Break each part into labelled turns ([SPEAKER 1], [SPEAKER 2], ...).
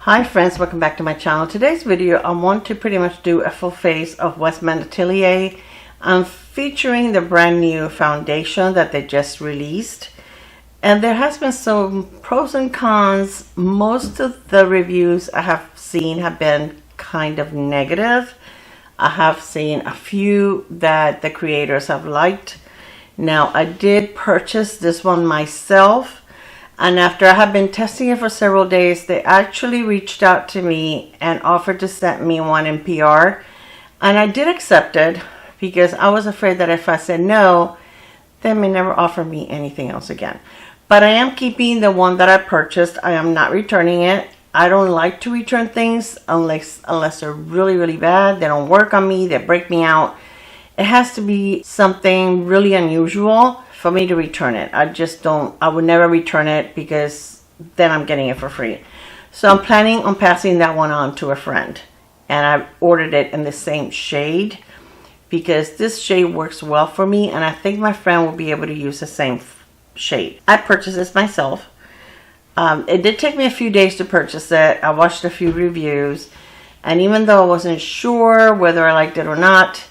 [SPEAKER 1] Hi friends, welcome back to my channel. Today's video I want to pretty much do a full face of Westman Atelier. I'm featuring the brand new foundation that they just released, and there has been some pros and cons. Most of the reviews I have seen have been kind of negative. I have seen a few that the creators have liked. Now I did purchase this one myself, and after I have been testing it for several days, they actually reached out to me and offered to send me one in PR. And I did accept it because I was afraid that if I said no, they may never offer me anything else again. But I am keeping the one that I purchased. I am not returning it. I don't like to return things unless they're really bad. They don't work on me. They break me out. It has to be something really unusual for me to return it. I would never return it because then I'm getting it for free. So I'm planning on passing that one on to a friend, and I ordered it in the same shade because this shade works well for me, and I think my friend will be able to use the same shade. I purchased this myself. It did take me a few days to purchase it. I watched a few reviews, and even though I wasn't sure whether I liked it or not,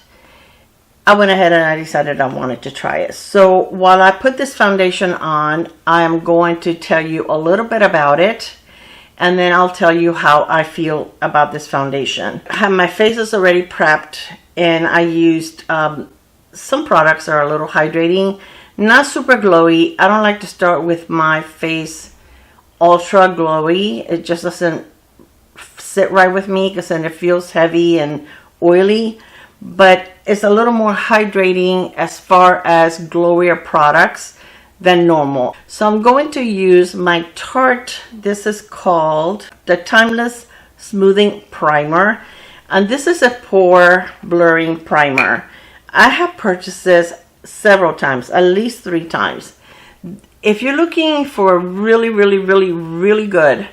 [SPEAKER 1] I went ahead and I decided I wanted to try it. So while I put this foundation on, I am going to tell you a little bit about it, and then I'll tell you how I feel about this foundation. My face is already prepped, and I used some products that are a little hydrating, not super glowy. I don't like to start with my face ultra glowy. It just doesn't sit right with me because then it feels heavy and oily. But it's a little more hydrating as far as glowier products than normal. So I'm going to use my Tarte. This is called the Timeless Smoothing Primer, and this is a pore blurring primer. I have purchased this several times, at least 3 times. If you're looking for a really good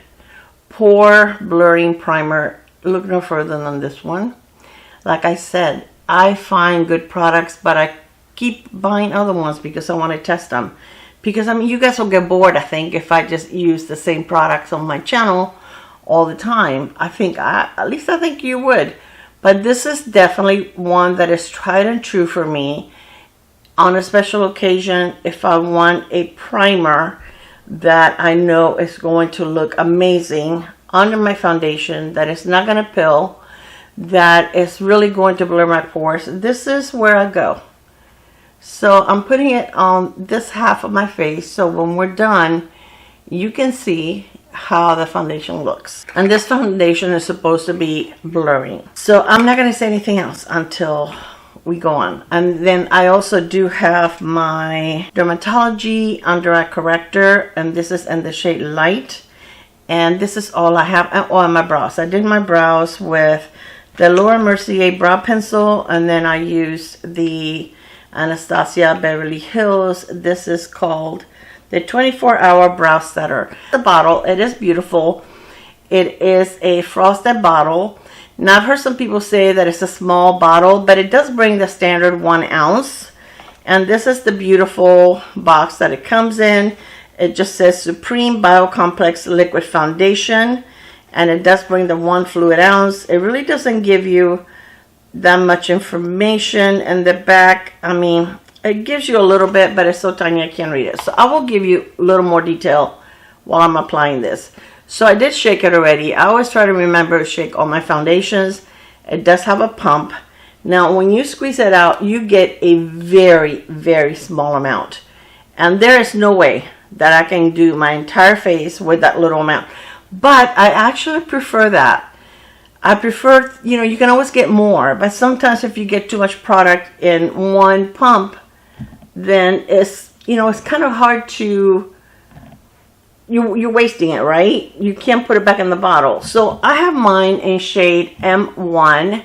[SPEAKER 1] pore blurring primer, look no further than this one. Like I said, I find good products, but I keep buying other ones because I want to test them. Because I mean, you guys will get bored, I think, if I just use the same products on my channel all the time. At least I think you would. But this is definitely one that is tried and true for me. On a special occasion, if I want a primer that I know is going to look amazing under my foundation, that is not going to pill, that is really going to blur my pores, this is where I go. So I'm putting it on this half of my face, so when we're done you can see how the foundation looks. And this foundation is supposed to be blurring, so I'm not going to say anything else until we go on. And then I also do have my Dermatology under eye corrector, and this is in the shade Light, and this is all I have. And on my brows, I did my brows with the Laura Mercier brow pencil, and then I used the Anastasia Beverly Hills. This is called the 24-hour brow setter. The bottle, it is beautiful. It is a frosted bottle. Now I've heard some people say that it's a small bottle, but it does bring the standard 1 ounce. And this is the beautiful box that it comes in. It just says Supreme Biocomplex Liquid Foundation. And it does bring the 1 fluid ounce. It really doesn't give you that much information in the back. I mean, it gives you a little bit, but it's so tiny I can't read it. So I will give you a little more detail while I'm applying this. So I did shake it already. I always try to remember to shake all my foundations. It does have a pump. Now when you squeeze it out, you get a very small amount. And there is no way that I can do my entire face with that little amount. But I actually prefer that. I prefer, you can always get more, but sometimes if you get too much product in one pump, then it's kind of hard to, you're wasting it, right? You can't put it back in the bottle. So I have mine in shade M1,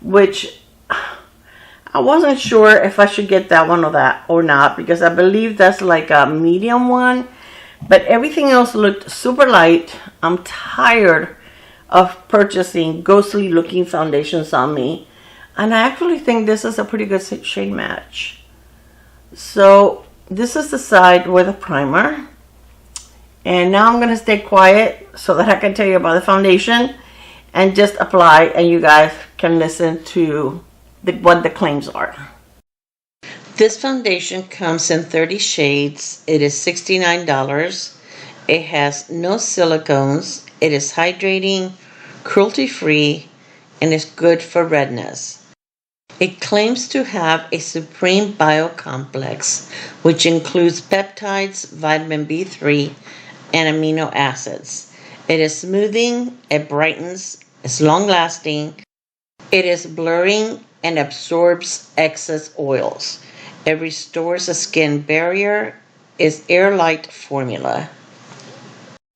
[SPEAKER 1] which I wasn't sure if I should get that one or not, because I believe that's like a medium one. But everything else looked super light. I'm tired of purchasing ghostly looking foundations on me. And I actually think this is a pretty good shade match. So this is the side with a primer. And now I'm going to stay quiet so that I can tell you about the foundation and just apply, and you guys can listen to what the claims are. This foundation comes in 30 shades. It is $69. It has no silicones. It is hydrating, cruelty-free, and is good for redness. It claims to have a supreme biocomplex, which includes peptides, vitamin B3, and amino acids. It is smoothing, it brightens, it's long-lasting, it is blurring, and absorbs excess oils. It restores a skin barrier, is airlight formula.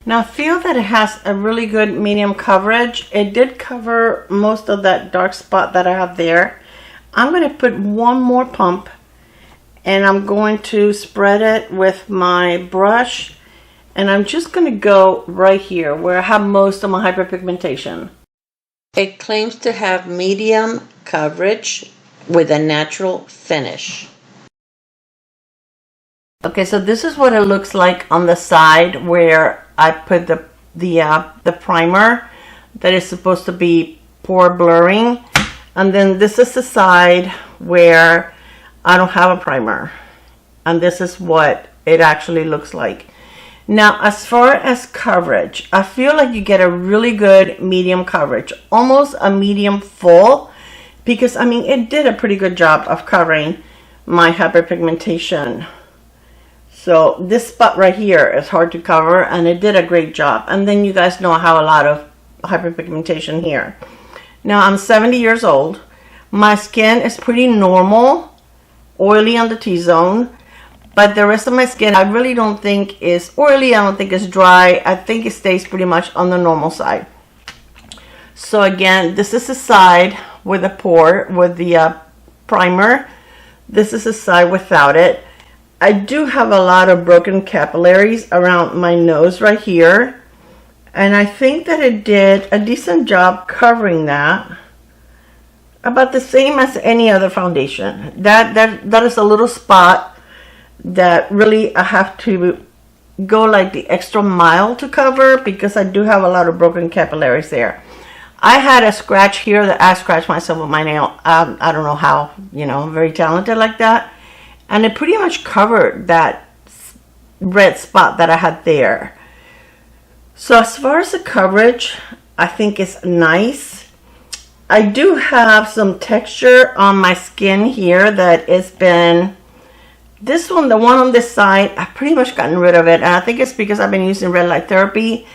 [SPEAKER 1] Now I feel that it has a really good medium coverage. It did cover most of that dark spot that I have there. I'm going to put one more pump, and I'm going to spread it with my brush, and I'm just going to go right here where I have most of my hyperpigmentation. It claims to have medium coverage with a natural finish. Okay, so this is what it looks like on the side where I put the primer that is supposed to be pore blurring. And then this is the side where I don't have a primer. And this is what it actually looks like. Now, as far as coverage, I feel like you get a really good medium coverage, almost a medium full, because I mean, it did a pretty good job of covering my hyperpigmentation. So this spot right here is hard to cover, and it did a great job. And then you guys know I have a lot of hyperpigmentation here. Now I'm 70 years old. My skin is pretty normal, oily on the T-zone, but the rest of my skin I really don't think is oily. I don't think it's dry. I think it stays pretty much on the normal side. So again, this is the side with the primer. This is the side without it. I do have a lot of broken capillaries around my nose right here. And I think that it did a decent job covering that. About the same as any other foundation. That is a little spot that really I have to go like the extra mile to cover, because I do have a lot of broken capillaries there. I had a scratch here that I scratched myself with my nail. I don't know how, I'm very talented like that. And it pretty much covered that red spot that I had there. So as far as the coverage, I think it's nice. I do have some texture on my skin here that has been, the one on this side, I've pretty much gotten rid of it. And I think it's because I've been using red light therapy,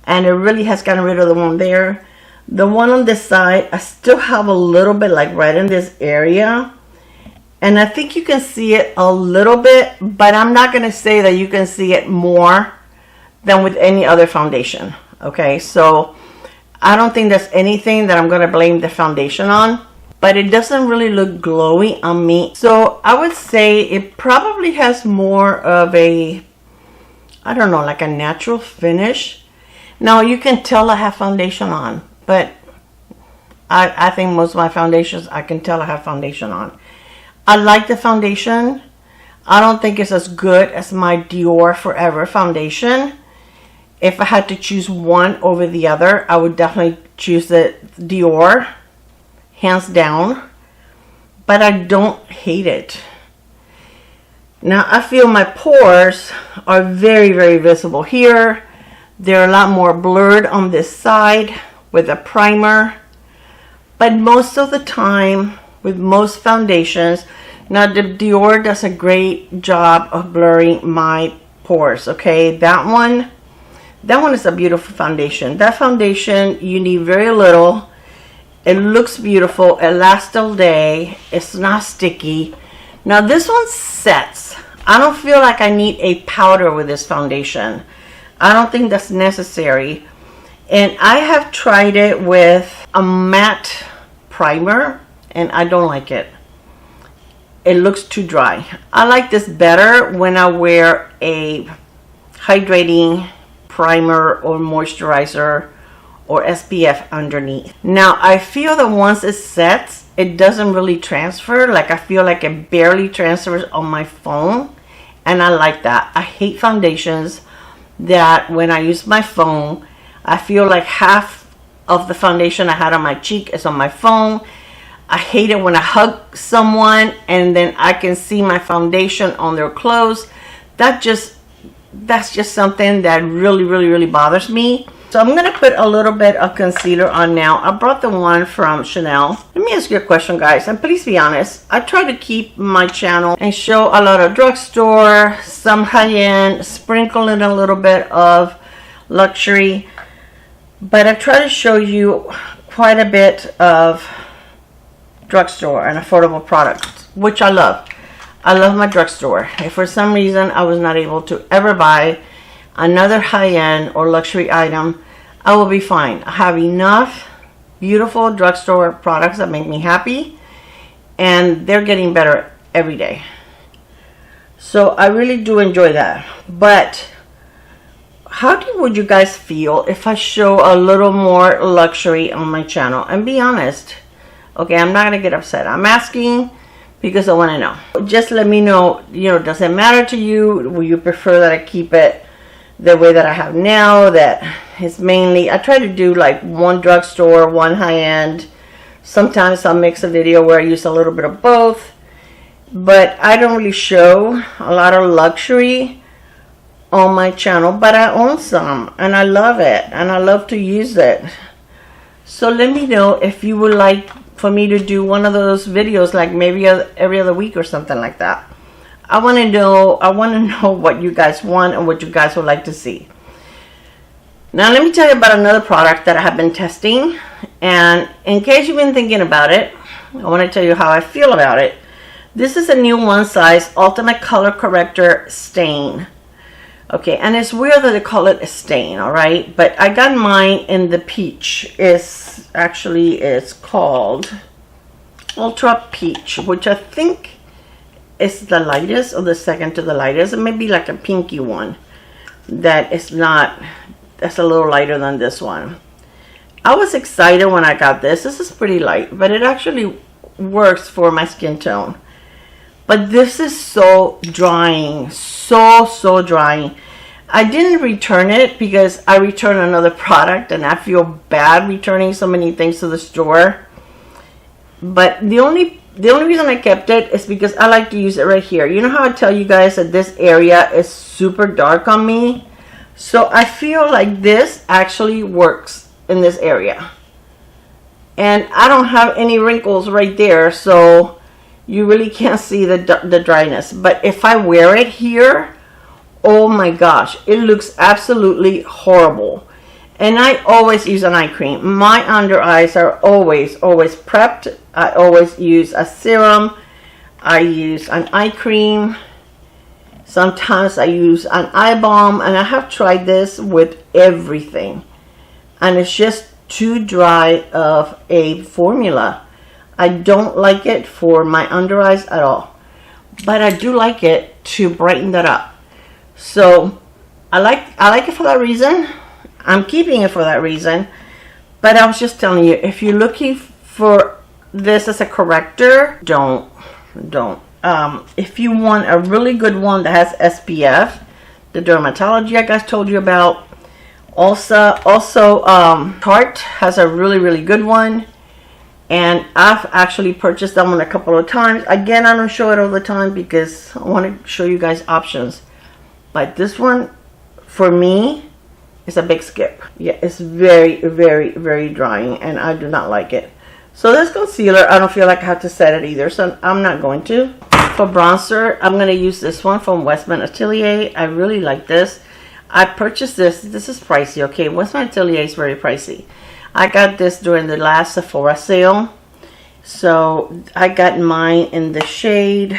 [SPEAKER 1] and it really has gotten rid of the one there. The one on this side, I still have a little bit like right in this area. And I think you can see it a little bit, but I'm not going to say that you can see it more than with any other foundation. Okay, so I don't think there's anything that I'm going to blame the foundation on, but it doesn't really look glowy on me. So I would say it probably has more of a, I don't know, like a natural finish. Now you can tell I have foundation on, but I think most of my foundations, I can tell I have foundation on. I like the foundation. I don't think it's as good as my Dior Forever foundation. If I had to choose one over the other, I would definitely choose the Dior, hands down. But I don't hate it. Now I feel my pores are very, very visible here. They're a lot more blurred on this side with a primer. But most of the time, with most foundations, now the Dior does a great job of blurring my pores. Okay, that one is a beautiful foundation. That foundation, you need very little. It looks beautiful. It lasts all day. It's not sticky. Now this one sets. I don't feel like I need a powder with this foundation. I don't think that's necessary. And I have tried it with a matte primer, and I don't like it. It looks too dry. I like this better when I wear a hydrating primer or moisturizer or SPF underneath. Now I feel that once it sets, it doesn't really transfer. Like I feel like it barely transfers on my phone, and I like that. I hate foundations that when I use my phone, I feel like half of the foundation I had on my cheek is on my phone. I hate it when I hug someone and then I can see my foundation on their clothes. That's just something that really bothers me. So I'm going to put a little bit of concealer on now. I brought the one from Chanel. Let me ask you a question, guys, and please be honest. I try to keep my channel and show a lot of drugstore, some high-end, sprinkle in a little bit of luxury, but I try to show you quite a bit of drugstore and affordable products, which I love. I love my drugstore. If for some reason I was not able to ever buy another high-end or luxury item, I will be fine. I have enough beautiful drugstore products that make me happy, and they're getting better every day. So I really do enjoy that. But how would you guys feel if I show a little more luxury on my channel? And be honest. Okay, I'm not gonna get upset. I'm asking because I want to know. Just let me know, does it matter to you? Will you prefer that I keep it the way that I have now? That is mainly, I try to do like one drugstore, one high-end. Sometimes I'll mix a video where I use a little bit of both. But I don't really show a lot of luxury on my channel. But I own some and I love it and I love to use it. So let me know if you would like for me to do one of those videos, like maybe every other week or something like that. I want to know what you guys want and what you guys would like to see. Now let me tell you about another product that I have been testing, and in case you've been thinking about it, I want to tell you how I feel about it. This is a new one size ultimate color corrector stain. Okay, and it's weird that they call it a stain, all right? But I got mine in the peach. It's called Ultra Peach, which I think is the lightest or the second to the lightest. It may be like a pinky one that's a little lighter than this one. I was excited when I got this. This is pretty light, but it actually works for my skin tone. But this is so drying, so drying. I didn't return it because I returned another product and I feel bad returning so many things to the store. But the only reason I kept it is because I like to use it right here. You know how I tell you guys that this area is super dark on me? So I feel like this actually works in this area. And I don't have any wrinkles right there, so you really can't see the dryness. But if I wear it here, oh my gosh, it looks absolutely horrible. And I always use an eye cream. My under eyes are always prepped. I always use a serum. I use an eye cream. Sometimes I use an eye balm, and I have tried this with everything. And it's just too dry of a formula. I don't like it for my under eyes at all, but I do like it to brighten that up. So I like it for that reason. I'm keeping it for that reason. But I was just telling you, if you're looking for this as a corrector, don't. If you want a really good one that has SPF, the Dermatology I guys told you about. Also Tarte has a really good one. And I've actually purchased that one a couple of times. Again, I don't show it all the time because I want to show you guys options. But this one, for me, is a big skip. Yeah, it's very drying, and I do not like it. So this concealer, I don't feel like I have to set it either, so I'm not going to. For bronzer, I'm going to use this one from Westman Atelier. I really like this. I purchased this. This is pricey, okay? Westman Atelier is very pricey. I got this during the last Sephora sale. So I got mine in the shade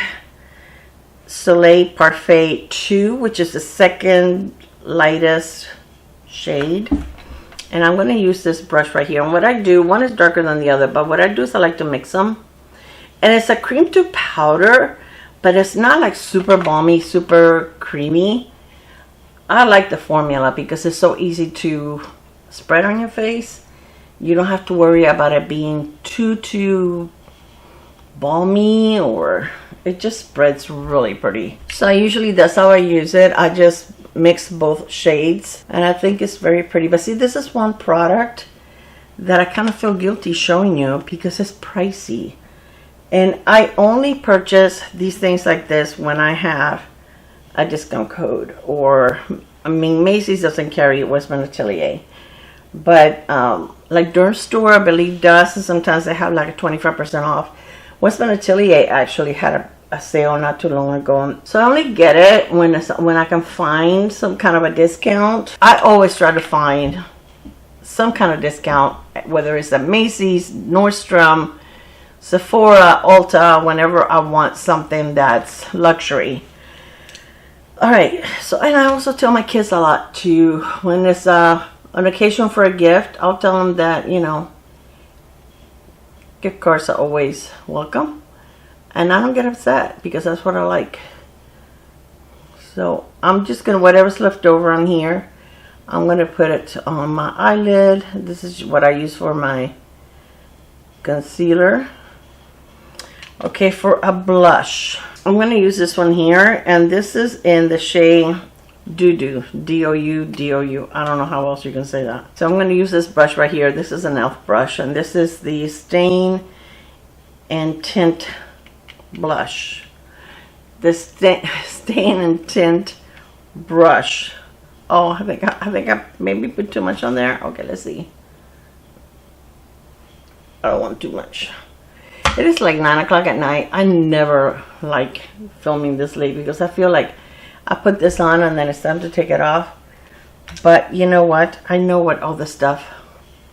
[SPEAKER 1] Soleil Parfait 2, which is the second lightest shade. And I'm going to use this brush right here. And what I do, one is darker than the other, but what I do is I like to mix them. And it's a cream to powder, but it's not like super balmy, super creamy. I like the formula because it's so easy to spread on your face. You don't have to worry about it being too balmy, or it just spreads really pretty. So usually that's how I use it. I just mix both shades, and I think it's very pretty. But see, this is one product that I kind of feel guilty showing you because it's pricey, and I only purchase these things like this when I have a discount code, or I mean, Macy's doesn't carry Westman Atelier, but like Durham Store I believe does, and sometimes they have like a 25% off. Westman Atelier actually had a sale not too long ago, so I only get it when I can find some kind of a discount. I always try to find some kind of discount, whether it's at Macy's, Nordstrom, Sephora, Ulta, whenever I want something that's luxury. All right, so, and I also tell my kids a lot too, when it's an occasion for a gift, I'll tell them that, you know, gift cards are always welcome. And I don't get upset because that's what I like. So I'm just going to, whatever's left over on here, I'm going to put it on my eyelid. This is what I use for my concealer. Okay, for a blush, I'm going to use this one here. And this is in the shade Doo-Doo. D-O-U. I don't know how else you can say that. So I'm going to use this brush right here. This is an e.l.f. brush. And this is the Stain and Tint blush. The Stain and Tint brush. Oh, I think I maybe put too much on there. Okay, let's see. I don't want too much. It is like 9 o'clock at night. I never like filming this late because I feel like I put this on and then it's time to take it off. But you know what? I know what all this stuff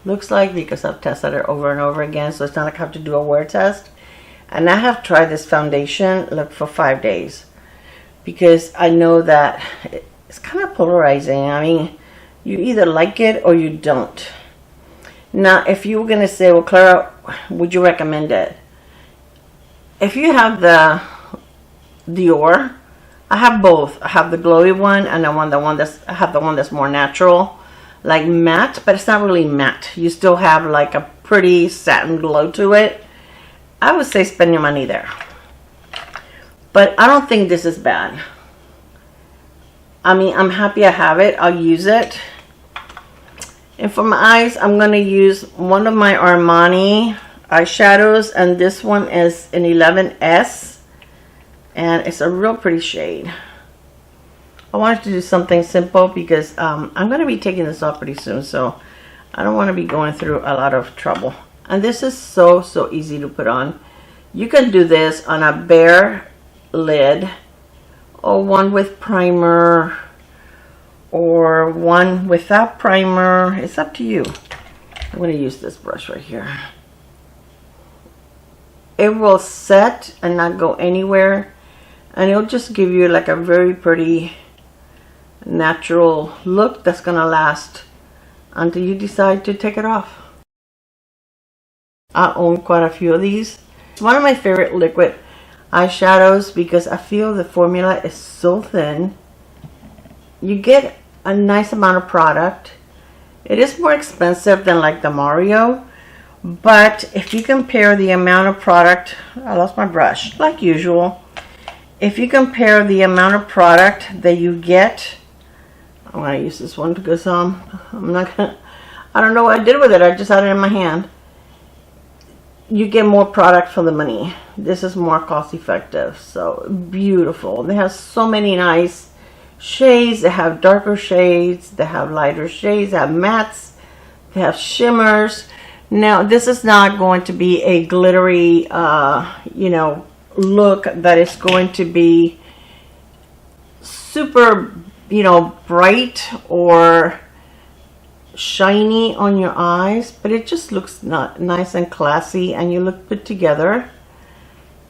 [SPEAKER 1] looks like because I've tested it over and over again. So it's not like I have to do a wear test. And I have tried this foundation, look, for 5 days, because I know that it's kind of polarizing. I mean, you either like it or you don't. Now, if you were going to say, well, Clara, would you recommend it? If you have the Dior, I have both. I have the glowy one, and I have the one that's more natural, like matte, but it's not really matte. You still have like a pretty satin glow to it. I would say spend your money there. But I don't think this is bad. I mean, I'm happy I have it. I'll use it. And for my eyes, I'm going to use one of my Armani eyeshadows. And this one is an 11S. And it's a real pretty shade. I wanted to do something simple because I'm going to be taking this off pretty soon. So I don't want to be going through a lot of trouble. And this is so easy to put on. You can do this on a bare lid, or one with primer, or one without primer. It's up to you. I'm going to use this brush right here. It will set and not go anywhere, and it'll just give you like a very pretty natural look that's going to last until you decide to take it off. I own quite a few of these. It's one of my favorite liquid eyeshadows because I feel the formula is so thin. You get a nice amount of product. It is more expensive than like the Mario, but if you compare the amount of product, I lost my brush like usual. If you compare the amount of product that you get, I'm gonna use this one because I don't know what I did with it. I just had it in my hand. You get more product for the money. This is more cost effective. So beautiful. They have so many nice shades. They have darker shades. They have lighter shades. They have mattes. They have shimmers. Now this is not going to be a glittery, you know, look that is going to be super, you know, bright or shiny on your eyes, but it just looks nice and classy, and you look put together,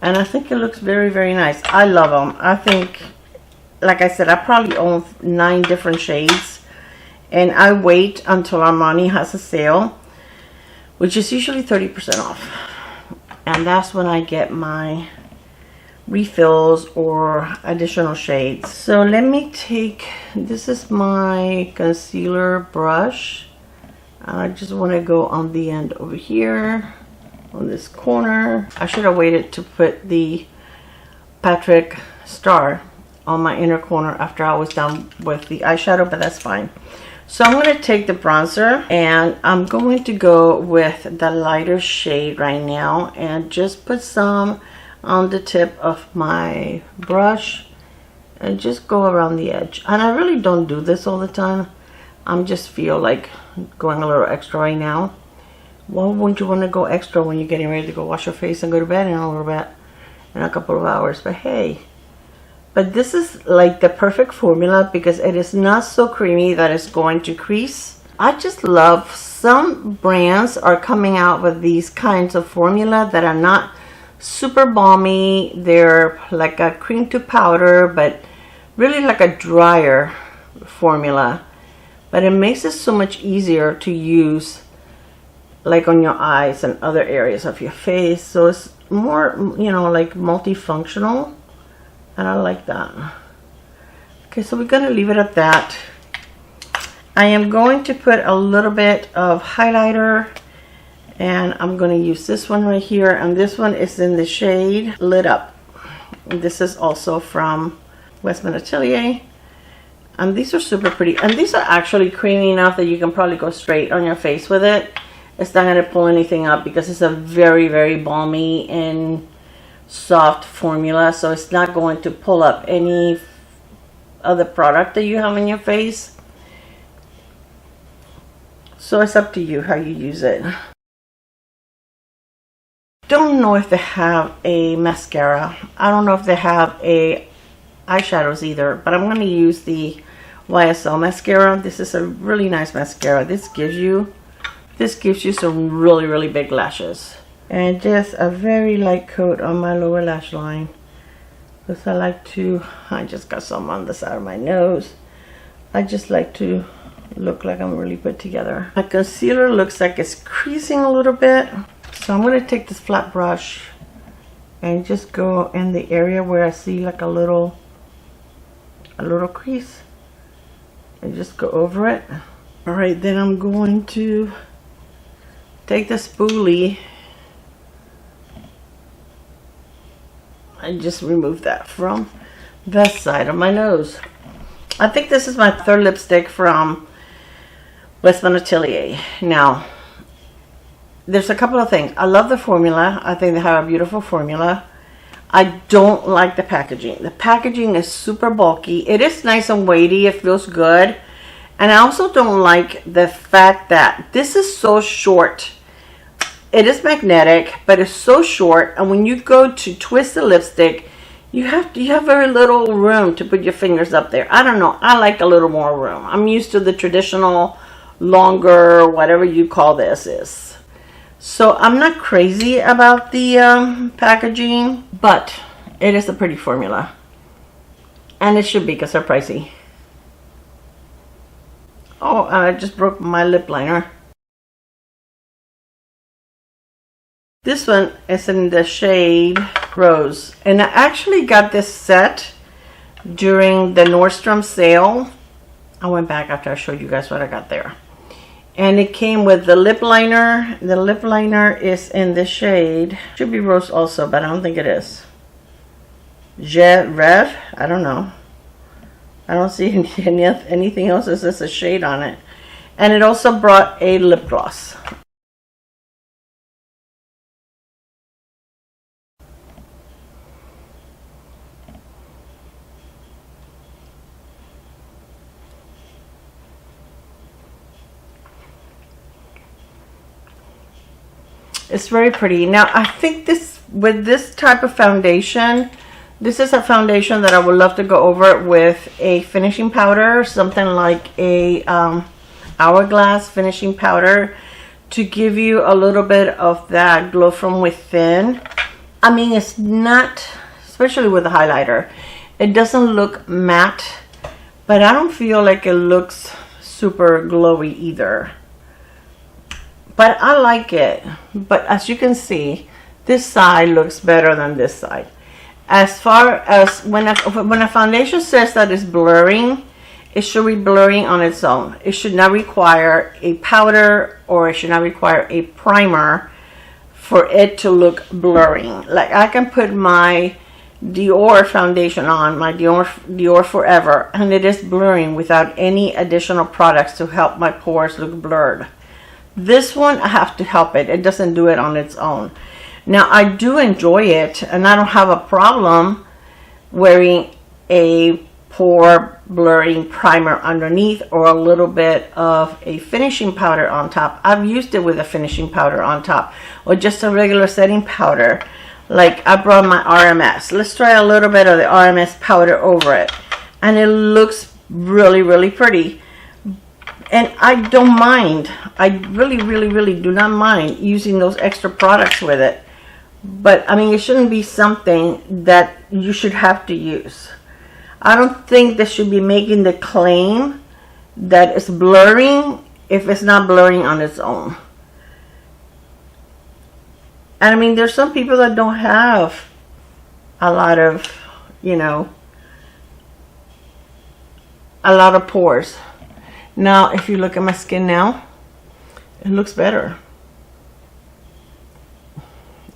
[SPEAKER 1] and I think it looks very nice. I love them. I think, like I said, I probably own 9 different shades, and I wait until Armani has a sale, which is usually 30% off, and that's when I get my refills or additional shades. So let me take, this is my concealer brush. I just want to go on the end over here on this corner. I should have waited to put the Patrick Star on my inner corner after I was done with the eyeshadow, but that's fine. So I'm going to take the bronzer and I'm going to go with the lighter shade right now and just put some on the tip of my brush and just go around the edge. And I really don't do this all the time. I just feel like going a little extra right now. Why wouldn't you want to go extra when you're getting ready to go wash your face and go to bed in a little bit, in a couple of hours? But hey, but this is like the perfect formula because it is not so creamy that it's going to crease. I just love some brands are coming out with these kinds of formula that are not super balmy. They're like a cream to powder, but really like a drier formula. But it makes it so much easier to use like on your eyes and other areas of your face. So it's more, you know, like multifunctional. And I like that. Okay, so we're going to leave it at that. I am going to put a little bit of highlighter. And I'm going to use this one right here. And this one is in the shade Lit Up. This is also from Westman Atelier. And these are super pretty. And these are actually creamy enough that you can probably go straight on your face with it. It's not going to pull anything up because it's a very, very balmy and soft formula. So it's not going to pull up any other product that you have in your face. So it's up to you how you use it. Don't know if they have a mascara. I don't know if they have a eyeshadows either, but I'm going to use the YSL mascara. This is a really nice mascara. This gives you some really, really big lashes. And just a very light coat on my lower lash line. Because I just got some on the side of my nose. I just like to look like I'm really put together. My concealer looks like it's creasing a little bit. So I'm going to take this flat brush and just go in the area where I see like a little crease. And just go over it. Alright, then I'm going to take the spoolie and just remove that from the side of my nose. I think this is my third lipstick from Westman Atelier. Now, there's a couple of things. I love the formula. I think they have a beautiful formula. I don't like the packaging. The packaging is super bulky. It is nice and weighty. It feels good. And I also don't like the fact that this is so short. It is magnetic, but it's so short. And when you go to twist the lipstick, you have very little room to put your fingers up there. I don't know. I like a little more room. I'm used to the traditional, longer, whatever you call this is. So I'm not crazy about the packaging, but it is a pretty formula. And it should be because they're pricey. Oh, I just broke my lip liner. This one is in the shade Rose. And I actually got this set during the Nordstrom sale. I went back after I showed you guys what I got there. And it came with the lip liner. The lip liner is in the shade. Should be Rose also, but I don't think it is. Rev? I don't know. I don't see anything else. It's just a shade on it. And it also brought a lip gloss. It's very pretty. Now, I think with this type of foundation, this is a foundation that I would love to go over with a finishing powder, something like a hourglass finishing powder to give you a little bit of that glow from within. I mean, it's not, especially with the highlighter, it doesn't look matte, but I don't feel like it looks super glowy either. But I like it. But as you can see, this side looks better than this side. As far as when a foundation says that it's blurring, it should be blurring on its own. It should not require a powder or it should not require a primer for it to look blurring. Like I can put my Dior foundation on, my Dior Forever, and it is blurring without any additional products to help my pores look blurred. This one, I have to help it. It doesn't do it on its own. Now, I do enjoy it, and I don't have a problem wearing a pore blurring primer underneath or a little bit of a finishing powder on top. I've used it with a finishing powder on top or just a regular setting powder. Like I brought my RMS. Let's try a little bit of the RMS powder over it. And it looks really, really pretty. And I don't mind. I really, really, really do not mind using those extra products with it. But, I mean, it shouldn't be something that you should have to use. I don't think they should be making the claim that it's blurring if it's not blurring on its own. And I mean, there's some people that don't have a lot of, you know, a lot of pores. Now, if you look at my skin now, it looks better.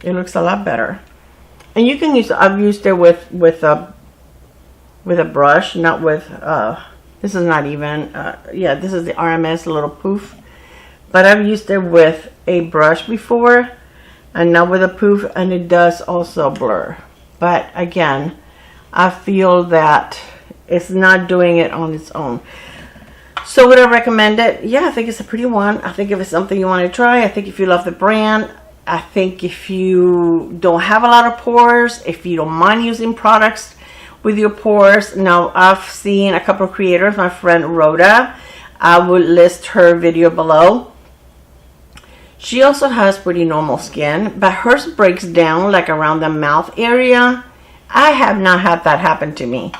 [SPEAKER 1] It looks a lot better. And you can use, I've used it with a brush, not with, this is not even, yeah, this is the RMS little poof. But I've used it with a brush before. And now with a poof, and it does also blur. But again, I feel that it's not doing it on its own. So would I recommend it? Yeah, I think it's a pretty one. I think if it's something you want to try, I think if you love the brand, I think if you don't have a lot of pores, if you don't mind using products with your pores. Now, I've seen a couple of creators, my friend Rhoda, I will list her video below. She also has pretty normal skin, but hers breaks down like around the mouth area. I have not had that happen to me.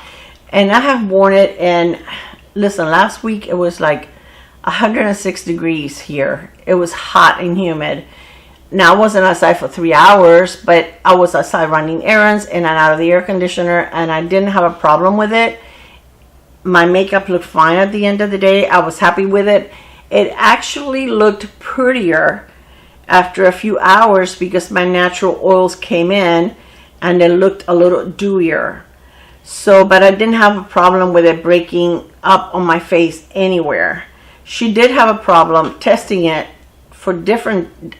[SPEAKER 1] And I have worn it, and listen, last week it was like 106 degrees here. It was hot and humid. Now, I wasn't outside for 3 hours, but I was outside running errands in and out of the air conditioner, and I didn't have a problem with it. My makeup looked fine at the end of the day. I was happy with it. It actually looked prettier after a few hours because my natural oils came in and it looked a little dewier. So, but I didn't have a problem with it breaking up on my face anywhere. She did have a problem testing it for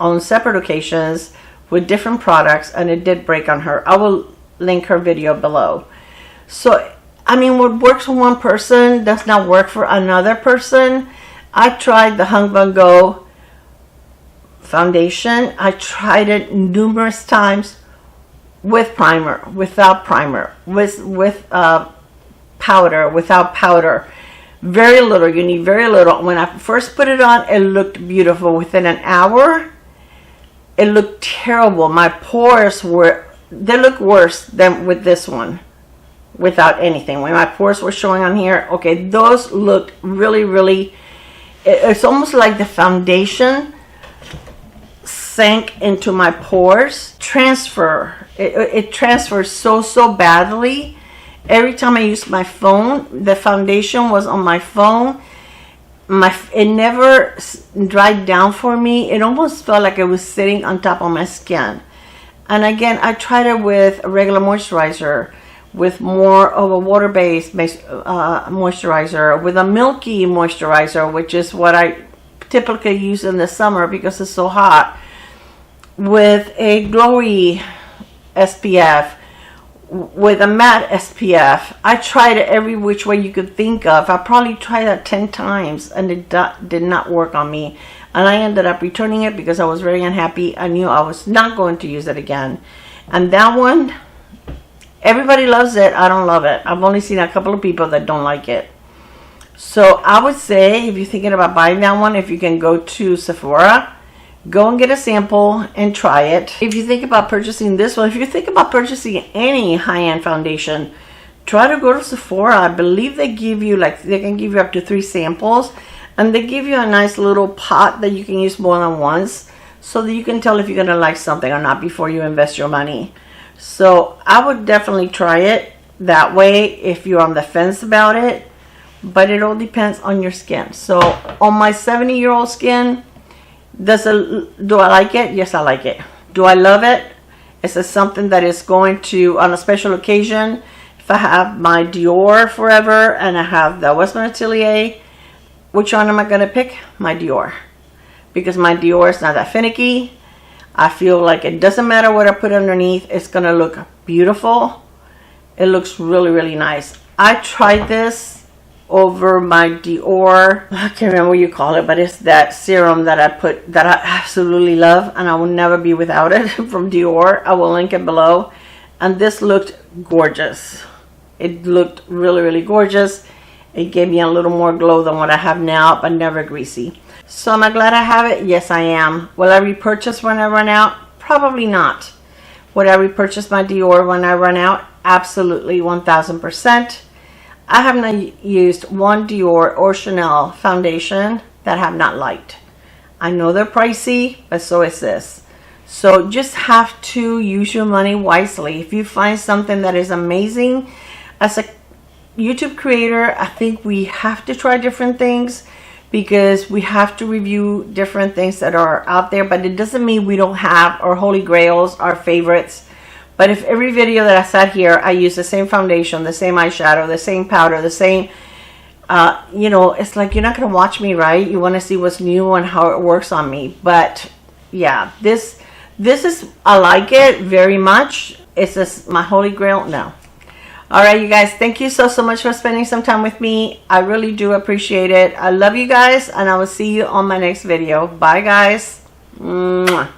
[SPEAKER 1] on separate occasions with different products, and it did break on her. I will link her video below. So, I mean, what works for one person does not work for another person. I tried the Hung Bun Go foundation. I tried it numerous times with primer, without primer, with powder, without powder. Very little. You need very little. When I first put it on, it looked beautiful. Within an hour, it looked terrible. My pores they look worse than with this one without anything. When my pores were showing on here, okay, those looked really, really, it's almost like the foundation sank into my pores. It transfers so badly. Every time I used my phone, the foundation was on my phone. It never dried down for me. It almost felt like it was sitting on top of my skin. And again, I tried it with a regular moisturizer, with more of a water-based moisturizer, with a milky moisturizer, which is what I typically use in the summer because it's so hot, with a glowy SPF, with a matte SPF. I tried it every which way you could think of. I probably tried that 10 times and it did not work on me. And I ended up returning it because I was very unhappy. I knew I was not going to use it again. And that one, everybody loves it. I don't love it. I've only seen a couple of people that don't like it. So I would say, if you're thinking about buying that one, if you can go to Sephora, go and get a sample and try it. If you think about purchasing this one, if you think about purchasing any high-end foundation, try to go to Sephora. I believe they give you, they can give you up to 3 samples, and they give you a nice little pot that you can use more than once, so that you can tell if you're gonna like something or not before you invest your money. So I would definitely try it that way if you're on the fence about it, but it all depends on your skin. So on my 70-year-old skin, do I like it? Yes, I like it. Do I love it? This is something that is going to, on a special occasion, if I have my Dior Forever and I have the Westman Atelier, which one am I going to pick? My Dior. Because my Dior is not that finicky. I feel like it doesn't matter what I put underneath. It's going to look beautiful. It looks really, really nice. I tried this over my Dior. I can't remember what you call it, but it's that serum that I put that I absolutely love. And I will never be without it from Dior. I will link it below. And this looked gorgeous. It looked really, really gorgeous. It gave me a little more glow than what I have now, but never greasy. So am I glad I have it? Yes, I am. Will I repurchase when I run out? Probably not. Would I repurchase my Dior when I run out? Absolutely, 1000%. I have not used one Dior or Chanel foundation that I have not liked. I know they're pricey, but so is this. So just have to use your money wisely. If you find something that is amazing, as a YouTube creator, I think we have to try different things because we have to review different things that are out there, but it doesn't mean we don't have our holy grails, our favorites. But if every video that I sat here, I use the same foundation, the same eyeshadow, the same powder, the same, you know, it's like you're not going to watch me, right? You want to see what's new and how it works on me. But yeah, this is, I like it very much. Is this my holy grail? No. All right, you guys, thank you so much for spending some time with me. I really do appreciate it. I love you guys, and I will see you on my next video. Bye, guys. Mwah.